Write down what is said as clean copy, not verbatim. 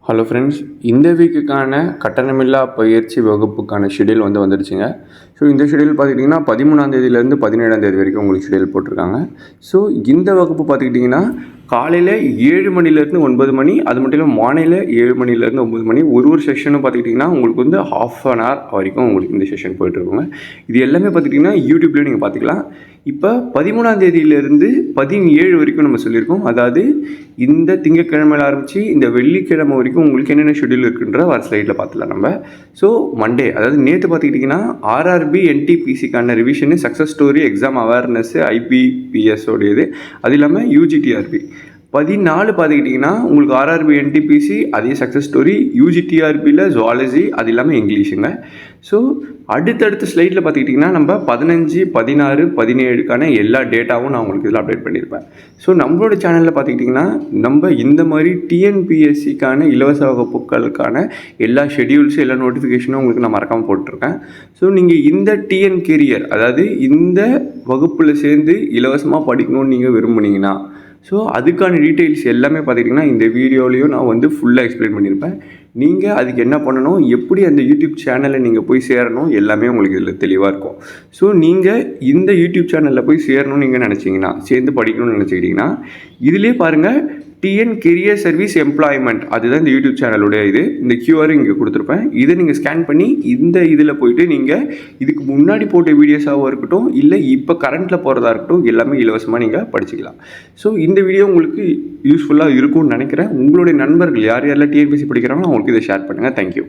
Hello friends, இந்த வீக்குக்கான கட்டணமில்லா பயிற்சி வகுப்புக்கான ஷெடியூல் வந்துடுச்சுங்க. ஸோ இந்த ஷெடியூல் பார்த்துக்கிட்டிங்கன்னா 13ஆம் தேதியிலேருந்து 17ஆம் தேதி வரைக்கும் உங்களுக்கு ஷெடியூல் போட்டிருக்காங்க. ஸோ இந்த வகுப்பு பார்த்துக்கிட்டிங்கன்னா காலையில் 7 மணிலேருந்து 9 மணி, அது மட்டும் இல்லாமல் மார்னிங்கில் 7 மணிலேருந்து 9 மணி ஒரு செஷனும் பார்த்துக்கிட்டிங்கன்னா உங்களுக்கு வந்து ½ an hour வரைக்கும் உங்களுக்கு இந்த செஷன் போயிட்டுருக்குங்க. இது எல்லாமே பார்த்துக்கிட்டிங்கன்னா யூடியூப்லேயே நீங்கள் பார்த்துக்கலாம். இப்போ 13ஆம் தேதியிலேருந்து 17 வரைக்கும் நம்ம சொல்லியிருக்கோம். அதாவது இந்த திங்கட்கிழமையில் ஆரம்பித்து இந்த வெள்ளிக்கிழமை வரைக்கும் உங்களுக்கு என்னென்ன ஷெடியூல் இருக்குன்ற வர ஸ்லைடில் பார்த்துக்கலாம் நம்ம. ஸோ மண்டே, அதாவது நேற்று பார்த்துக்கிட்டிங்கன்னா ஆர்ஆர்பி என்டிபிசிக்கான revision, success story, exam awareness, ஐபிபிஎஸ்ஸோடையது, அது இல்லாமல் யூஜிடிஆர்பி 14 பார்த்துக்கிட்டிங்கன்னா உங்களுக்கு ஆர்ஆர்பி என்டிபிசி, அதே சக்ஸஸ் ஸ்டோரி, யூஜிடிஆர்பியில் ஜுவாலஜி, அது இல்லாமல் இங்கிலீஷுங்க. ஸோ அடுத்தடுத்த ஸ்லைடில் பார்த்துக்கிட்டிங்கன்னா நம்ம 15, 16, 17க்கான எல்லா டேட்டாவும் நான் உங்களுக்கு இதில் அப்டேட் பண்ணியிருப்பேன். ஸோ நம்மளோட சேனலில் பார்த்துக்கிட்டிங்கன்னா நம்ம இந்த மாதிரி டிஎன்பிஎஸ்சிக்கான இலவச வகுப்புகளுக்கான எல்லா ஷெடியூல்ஸும் எல்லா நோட்டிஃபிகேஷனும் உங்களுக்கு நான் மறக்காமல் போட்டிருக்கேன். ஸோ நீங்கள் இந்த டிஎன் கெரியர், அதாவது இந்த வகுப்பில் சேர்ந்து இலவசமாக படிக்கணும்னு நீங்கள் விரும்புனீங்கன்னா ஸோ அதுக்கான டீட்டெயில்ஸ் எல்லாமே பார்த்துக்கிட்டிங்கன்னா இந்த வீடியோலையும் நான் வந்து ஃபுல்லாக எக்ஸ்பிளைன் பண்ணியிருப்பேன். நீங்கள் அதுக்கு என்ன பண்ணணும், எப்படி அந்த யூடியூப் சேனலில் நீங்கள் போய் சேரணும், எல்லாமே உங்களுக்கு இதில் தெளிவாக இருக்கும். ஸோ நீங்கள் இந்த யூடியூப் சேனலில் போய் சேரணும்னு நீங்கள் நினச்சிங்கன்னா, சேர்ந்து படிக்கணும்னு நினச்சிக்கிட்டிங்கன்னா இதிலே பாருங்கள், டிஎன் கெரியர் சர்வீஸ் எம்ப்ளாய்மெண்ட், அதுதான் இந்த யூடியூப் சேனலுடைய இது. இந்த கியூஆர் இங்கே கொடுத்துருப்பேன். இதை நீங்கள் ஸ்கேன் பண்ணி இந்த இதில் போய்ட்டு நீங்கள் இதுக்கு முன்னாடி போட்ட வீடியோஸாகவும் இருக்கட்டும், இல்லை இப்போ கரண்ட்டில் போகிறதா இருக்கட்டும், எல்லாமே இலவசமாக நீங்கள் படிச்சுக்கலாம். ஸோ இந்த வீடியோ உங்களுக்கு யூஸ்ஃபுல்லாக இருக்கும்னு நினைக்கிறேன். உங்களுடைய நண்பர்கள் யார் யாரெல்லாம் டிஎன்பிஎஸ்சி படிக்கிறாங்களோ அவங்களுக்கு இதை ஷேர் பண்ணுங்கள். தேங்க்யூ.